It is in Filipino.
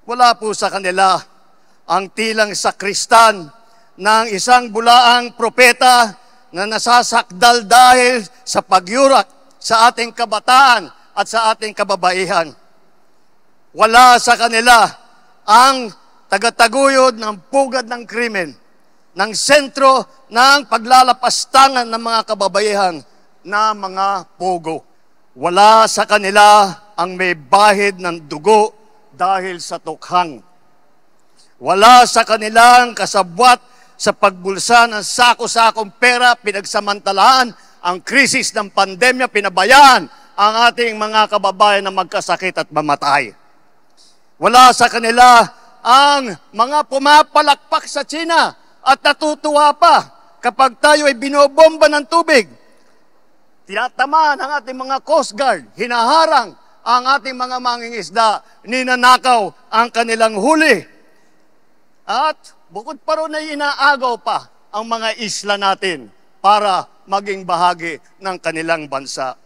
Wala po sa kanila ang tilang sakristan ng isang bulaang propeta na nasasakdal dahil sa pagyurak sa ating kabataan at sa ating kababaihan. Wala sa kanila ang tagataguyod ng pugad ng krimen, ng sentro ng paglalapastangan ng mga kababaihan na mga pugo. Wala sa kanila ang may bahid ng dugo dahil sa tukhang. Wala sa kanilang kasabwat sa pagbulsa ng sako-sakong pera, pinagsamantalaan ang krisis ng pandemya, pinabayaan ang ating mga kababayan na magkasakit at mamatay. Wala sa kanila ang mga pumapalakpak sa China at natutuwa pa kapag tayo ay binobomba ng tubig. Tinatamaan ang ating mga Coast Guard, hinaharang ang ating mga mangingisda, ninanakaw ang kanilang huli. At bukod pa ron ay inaagaw pa ang mga isla natin para maging bahagi ng kanilang bansa.